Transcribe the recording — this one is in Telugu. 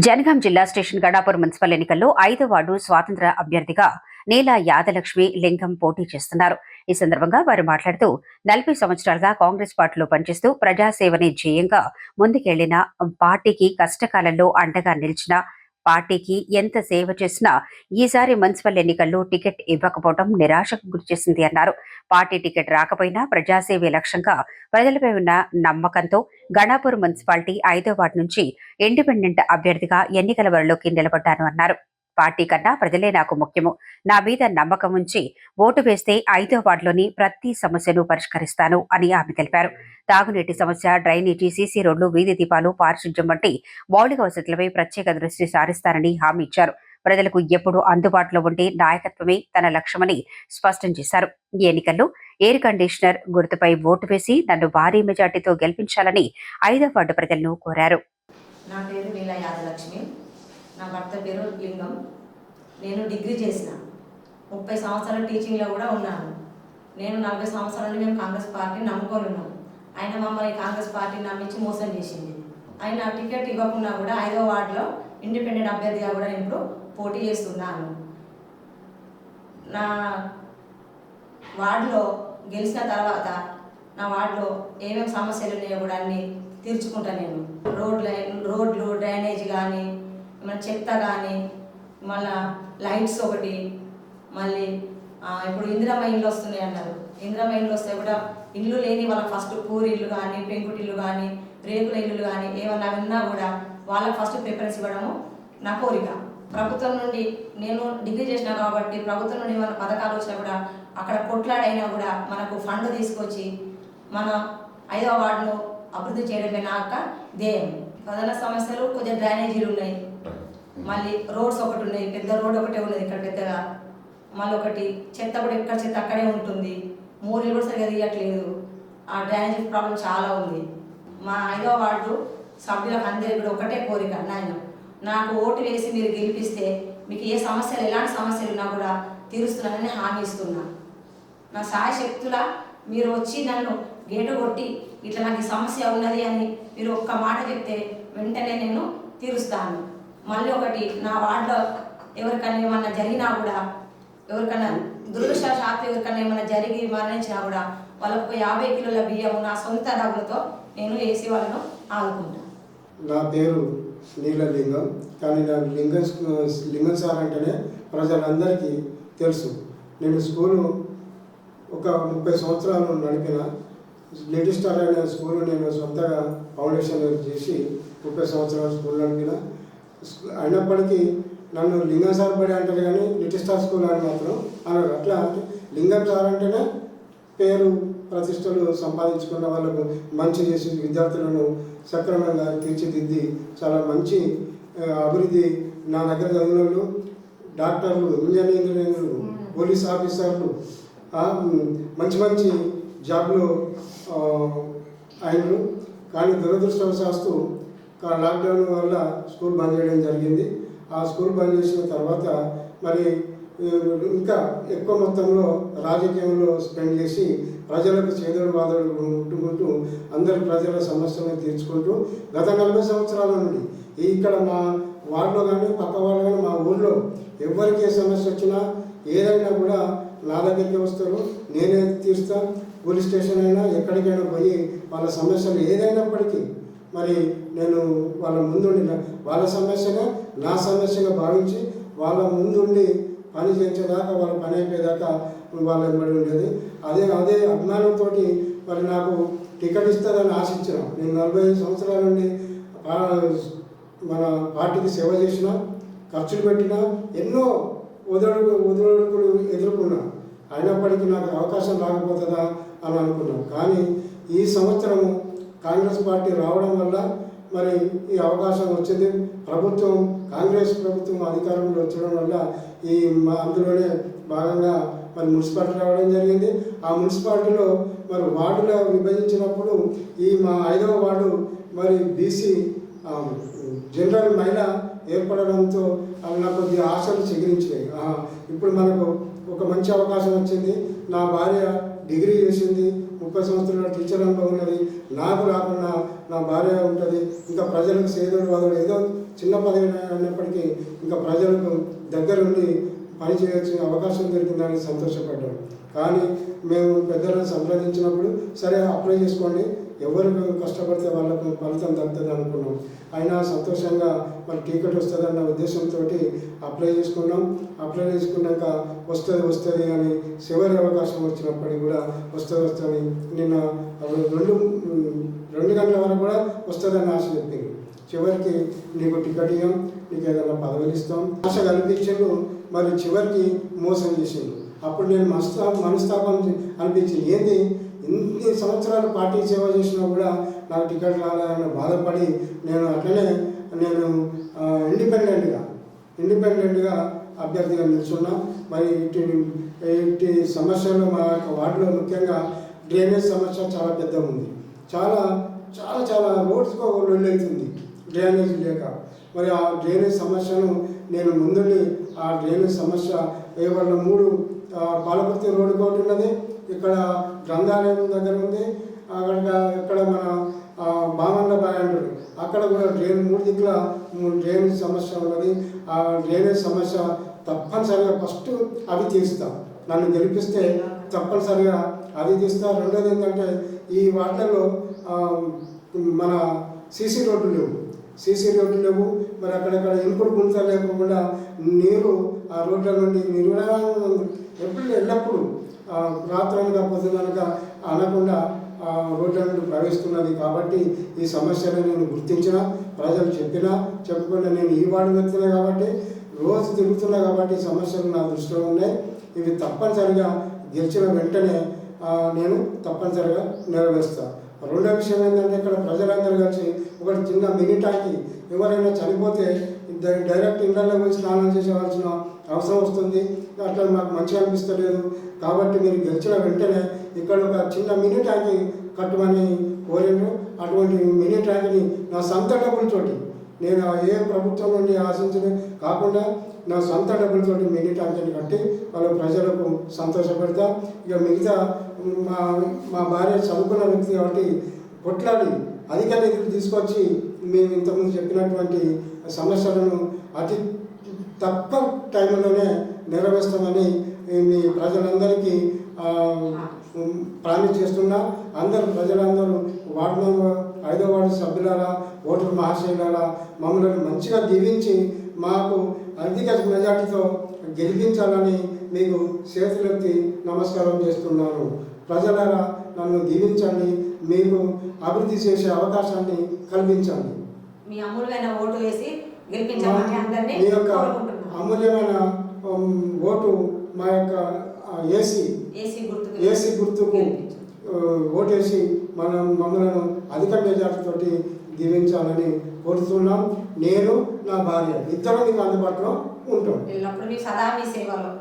జనగాం జిల్లా స్టేషన్ గడాపూర్ మున్సిపల్ ఎన్నికల్లో 5వ వార్డు స్వాతంత్ర అభ్యర్థిగా నీలా యాదలక్ష్మి లింగం పోటీ చేస్తున్నారు. ఈ సందర్భంగా వారు మాట్లాడుతూ 40 సంవత్సరాలుగా కాంగ్రెస్ పార్టీలో పనిచేస్తూ ప్రజాసేవనే ధ్యేయంగా ముందుకెళ్లిన, పార్టీకి కష్టకాలంలో అండగా నిలిచిన, పార్టీకి ఎంత సేవ చేసినా ఈసారి మున్సిపల్ ఎన్నికల్లో టికెట్ ఇవ్వకపోవడం నిరాశకు గురిచేసింది అన్నారు. పార్టీ టికెట్ రాకపోయినా ప్రజాసేవే లక్ష్యంగా ప్రజలపై ఉన్న నమ్మకంతో గణాపూర్ మున్సిపాలిటీ 5వ వార్డు నుంచి ఇండిపెండెంట్ అభ్యర్థిగా ఎన్నికల బరిలోకి నిలబడ్డాను అన్నారు. పార్టీ కన్నా ప్రజలే నాకు ముఖ్యము. నా మీద నమ్మకం ఉంచి ఓటు వేస్తే 5వ వార్డులోని ప్రతి సమస్యను పరిష్కరిస్తాను అని ఆమె తెలిపారు. తాగునీటి సమస్య, డ్రైనేజీ, సీసీ రోడ్లు, వీధి దీపాలు, పారిశుధ్యం వంటి మౌలిక వసతులపై ప్రత్యేక దృష్టి సారిస్తానని హామీ ఇచ్చారు. ప్రజలకు ఎప్పుడూ అందుబాటులో ఉండే నాయకత్వమే తన లక్ష్యమని స్పష్టం చేశారు. ఈ ఎన్నికల్లో ఎయిర్ కండిషనర్ గుర్తుపై ఓటు వేసి నన్ను భారీ మెజార్టీతో గెలిపించాలని 5వ వార్డు ప్రజలను కోరారు. నా పేరు నీలా యాదలక్ష్మి. నా భర్త పేరు లింగం. నేను డిగ్రీ చేసిన 30 సంవత్సరాల టీచింగ్లో కూడా ఉన్నాను. నేను 40 సంవత్సరాలు మేము కాంగ్రెస్ పార్టీని నమ్ముకొని ఉన్నాం. ఆయన మమ్మల్ని కాంగ్రెస్ పార్టీని నమ్మించి మోసం చేసింది. ఆయన టికెట్ ఇవ్వకుండా కూడా 5వ వార్డులో ఇండిపెండెంట్ అభ్యర్థిగా కూడా నేను ఇప్పుడు పోటీ చేస్తున్నాను. నా వార్డులో గెలిచిన తర్వాత నా వార్డులో ఏమేమి సమస్యలు ఉన్నాయో కూడా అన్నీ తీర్చుకుంటా. నేను రోడ్లు, డ్రైనేజ్ కానీ, మన చెత్త కానీ, మళ్ళా లైట్స్ ఒకటి, మళ్ళీ ఇప్పుడు ఇందిరమ్మ ఇల్లు వస్తున్నాయి అన్నారు. ఇందిరమ్మ ఇల్లు వస్తే కూడా ఇల్లు లేని వాళ్ళకి ఫస్ట్ పూరిల్లు కానీ, పెంకుటిల్లు కానీ, రేకుల ఇల్లు కానీ ఏమన్నా ఉన్నా కూడా వాళ్ళకి ఫస్ట్ ప్రిఫరెన్స్ ఇవ్వడము నా కోరిక. ప్రభుత్వం నుండి నేను డిగ్రీ చేసినా కాబట్టి ప్రభుత్వం నుండి ఏమైనా పథకాలు వచ్చినా కూడా అక్కడ కొట్లాడైనా కూడా మనకు ఫండ్ తీసుకొచ్చి మన 5వ వార్డును అభివృద్ధి చేయడమే నా యొక్క ధ్యేయం. ప్రధాన సమస్యలు కొంచెం డ్రైనేజీలు ఉన్నాయి, మళ్ళీ రోడ్స్ ఒకటి ఉన్నాయి, పెద్ద రోడ్ ఒకటే ఉన్నది ఇక్కడ పెద్దగా. మళ్ళీ ఒకటి చెత్త కూడా ఎక్కడ చెత్త అక్కడే ఉంటుంది, మూరీలు కూడా సరిగా తీయట్లేదు. ఆ డ్రైనేజీ ప్రాబ్లం చాలా ఉంది. మా 5వ వార్డు సభ్యులకు అందరికీ కూడా ఒకటే కోరిక, నాకు ఓటు వేసి మీరు గెలిపిస్తే మీకు ఏ సమస్యలు, ఎలాంటి సమస్యలు ఉన్నా కూడా తీరుస్తున్నానని హామీ ఇస్తున్నా. నా శాయశక్తుల మీరు వచ్చి నన్ను గేటు కొట్టి ఇట్లా నాకు ఈ సమస్య ఉన్నది అని మీరు ఒక్క మాట చెప్తే వెంటనే నేను తీరుస్తాను. మళ్ళీ ఒకటి, నా వార్డులో ఎవరికైనా ఏమన్నా జరిగినా కూడా, ఎవరికైనా దురదృష్టవశాత్తు ఎవరికైనా ఏమన్నా జరిగి మరణించినా కూడా వాళ్ళకు 50 కిలోల బియ్యము నా సొంత డబ్బులతో నేను వేసి వాళ్ళను ఆదుకుంటాను. నా పేరు నీలలింగం. కానీ నాకు లింగం సార్ అంటేనే ప్రజలందరికీ తెలుసు. నేను స్కూలు ఒక 30 సంవత్సరాలు నడిపిన లిటిల్ స్టార్ అనే స్కూలు నేను సొంతగా ఫౌండేషన్ చేసి 30 సంవత్సరాలు స్కూల్ నడిపిన. అయినప్పటికీ నన్ను లింగం సార్ బడి అంటారు కానీ లిటిల్ స్టార్ స్కూల్ అని మాత్రం అన్నారు. అట్లా అంటే లింగం సార్ అంటేనే పేరు ప్రతిష్టలు సంపాదించుకున్న వాళ్ళకు మంచి చేసి విద్యార్థులను సక్రమంగా తీర్చిదిద్ది చాలా మంచి అభివృద్ధి నా దగ్గర చదివిన వాళ్ళు డాక్టర్లు, ఇంజనీర్లు, పోలీస్ ఆఫీసర్లు మంచి మంచి జాబ్లు అయినరు. కానీ దురదృష్టవశాత్తు లాక్డౌన్ వల్ల స్కూల్ బంద్ చేయడం జరిగింది. ఆ స్కూల్ బంద్ చేసిన తర్వాత మరి ఇంకా ఎక్కువ మొత్తంలో రాజకీయంలో స్పెండ్ చేసి ప్రజలకు చేదుడు బాధలు ముట్టుకుంటూ అందరి ప్రజల సమస్యలను తీర్చుకుంటూ గత 40 సంవత్సరాల నుండి ఇక్కడ మా వార్డులో కానీ పక్క వాళ్ళు కానీ మా ఊళ్ళో ఎవరికి ఏ సమస్య వచ్చినా ఏదైనా కూడా నా దగ్గరికి వస్తారు, నేనే తీరుస్తాను. పోలీస్ స్టేషన్ అయినా ఎక్కడికైనా పోయి వాళ్ళ సమస్యలు ఏదైనప్పటికీ మరి నేను వాళ్ళ ముందుండి వాళ్ళ సమస్యగా నా సమస్యగా భావించి వాళ్ళ ముందుండి పని చేయించేదాకా, వాళ్ళ పని అయిపోయేదాకా వాళ్ళ వెంబడి ఉండేది. అదే అభిమానంతో మరి నాకు టికెట్ ఇస్తారని ఆశించిన. నేను 45 సంవత్సరాల నుండి మన పార్టీకి సేవ చేసిన, ఖర్చులు పెట్టిన, ఎన్నో ఒదుడుకులు ఎదుర్కొన్నా. అయినప్పటికీ నాకు అవకాశం రాకపోతుందా అని అనుకున్నాను. కానీ ఈ సంవత్సరము కాంగ్రెస్ పార్టీ రావడం వల్ల మరి ఈ అవకాశం వచ్చింది. కాంగ్రెస్ ప్రభుత్వం అధికారంలో వచ్చడం వల్ల అందులోనే భాగంగా మరి మున్సిపాలిటీ రావడం జరిగింది. ఆ మున్సిపాలిటీలో మరి వార్డులో విభజించినప్పుడు మా 5వ వార్డు మరి బీసీ జనరల్ మహిళ ఏర్పడడంతో అవి నాకు కొద్దిగా ఆశలు చిగురించినాయి. ఇప్పుడు మనకు ఒక మంచి అవకాశం వచ్చింది. నా భార్య డిగ్రీ చేసింది, 30 సంవత్సరాల టీచర్ అనుభవం ఉన్నది. నాకు రాకుండా నా భార్య ఉంటుంది. ఇంకా ప్రజలకు సేదోడు వాదోడు ఏదో చిన్న పదవి అయినప్పటికీ ఇంకా ప్రజలకు దగ్గరుండి పని చేయొచ్చు అవకాశం దొరికిందని సంతోషపడ్డాం. కానీ మేము పెద్దలను సంప్రదించినప్పుడు సరే అప్లై చేసుకోండి, ఎవరికి కష్టపడితే వాళ్ళకు ఫలితం దక్కుతుంది అనుకున్నాం. అయినా సంతోషంగా మరి టికెట్ వస్తుందన్న ఉద్దేశంతో అప్లై చేసుకున్నాం. అప్లై చేసుకున్నాక వస్తుంది అని చివరి అవకాశం వచ్చినప్పటికీ కూడా వస్తుంది నిన్న 2 గంటల వరకు కూడా వస్తుందని ఆశ చెప్పింది. చివరికి నీకు టికెట్ ఇవ్వం, నీకు ఏదైనా పదవులు ఇస్తాం ఆశ కల్పించిండు. మరి చివరికి మోసం చేసిండు. అప్పుడు నేను మనస్తాపం అనిపించింది. ఏంది ఇన్ని సంవత్సరాలు పార్టీ సేవ చేసినా కూడా నాకు టికెట్ రాలేదని బాధపడి నేను అట్లనే ఇండిపెండెంట్గా అభ్యర్థిగా నిల్చున్నా. మరి ఇటు సమస్యలు మా యొక్క వార్డులో ముఖ్యంగా డ్రైనేజ్ సమస్య చాలా పెద్దగా ఉంది. చాలా చాలా చాలా రోడ్స్కో లొల్లవుతుంది డ్రైనేజ్ లేక. మరి ఆ డ్రైనేజ్ సమస్యను నేను ముందుండి ఆ డ్రైనేజ్ సమస్య ఇవాళ 3 పాలకుర్తి రోడ్డు కోటి ఉన్నది, ఇక్కడ గ్రంథాలయం దగ్గర ఉంది, ఇక్కడ మన బామన్ల బాయ్ అంటారు అక్కడ కూడా 3 దిక్కుల డ్రైనేజ్ సమస్య ఉన్నది. ఆ డ్రైనేజ్ సమస్య తప్పనిసరిగా ఫస్ట్ అవి తీస్తాం. నన్ను గెలిపిస్తే తప్పనిసరిగా అది తీస్తా. రెండోది ఏంటంటే ఈ వార్డులలో మన సీసీ రోడ్లు లేవు. మరి అక్కడక్కడ ఇంకుడు గుంతలు లేకుండా నీరు ఆ రోడ్ల నుండి ఎల్లప్పుడూ రాత్రనగా పొద్దుననగా అనకుండా రోడ్ల నుండి ప్రవేశిస్తున్నది. కాబట్టి ఈ సమస్యను నేను గుర్తించిన, ప్రజలు చెప్పకుండా నేను ఈ వార్డు వ్యక్తినే కాబట్టి రోజు తిరుగుతున్నా కాబట్టి ఈ సమస్యలు నా దృష్టిలో ఉన్నాయి. ఇవి తప్పనిసరిగా గెలిచిన వెంటనే నేను తప్పనిసరిగా నెరవేరుస్తాను. రెండో విషయం ఏంటంటే ఇక్కడ ప్రజలందరూ కలిసి ఒకటి చిన్న మినీ ట్యాంకి ఎవరైనా చనిపోతే డైరెక్ట్ ఇళ్ళల్లో పోయి స్నానం చేసేవాల్సిన అవసరం వస్తుంది. అట్లా మాకు మంచిగా అనిపిస్తలేదు. కాబట్టి మీరు గెలిచిన వెంటనే ఇక్కడ ఒక చిన్న మినీ ట్యాంకి కట్టమని కోరిండ్రు. అటువంటి మినీ ట్యాంక్ని నా సొంత డబ్బులతోటి, నేను ఏ ప్రభుత్వం నుండి ఆశించిన కాకుండా నా సొంత డబ్బులతోటి మినీ ట్యాంక్ని కట్టి వాళ్ళ ప్రజలకు సంతోషపెడతా. ఇక మిగతా మా భార్య చదువుకున్న వ్యక్తి కాబట్టి కొట్లాడి అధిక నిధులు తీసుకొచ్చి మేము ఇంతకుముందు చెప్పినటువంటి సమస్యలను అతి తక్కువ టైంలోనే నెరవేర్స్తామని మీ ప్రజలందరికీ ప్రామిస్ చేస్తున్నా. ప్రజలందరూ వార్డు మెంబర్ 5వ వార్డు సభ్యులారా, ఓటర్ మహాశయులారా మమ్మల్ని మంచిగా దీవించి మాకు అధిక మెజార్టీతో గెలిపించాలని మీకు చేతులెత్తి నమస్కారం చేస్తున్నాను. ప్రజలారా నన్ను దీవించండి, మీకు అభివృద్ధి చేసే అవకాశాన్ని కల్పించండి. మీ అమూల్యమైన ఓటు వేసి గెలిపించాలని అందరినీ మీ యొక్క అమూల్యమైన ఓటు మా యొక్క ఏసీ గుర్తుకు ఓటేసి మమ్మల్ని అధిక మెజార్టీతోటి దీవించాలని కోరుతున్నాం. నేను నా భార్య ఇద్దరు మీకు అందుబాటులో ఉంటాం. సదా మీ సేవలో.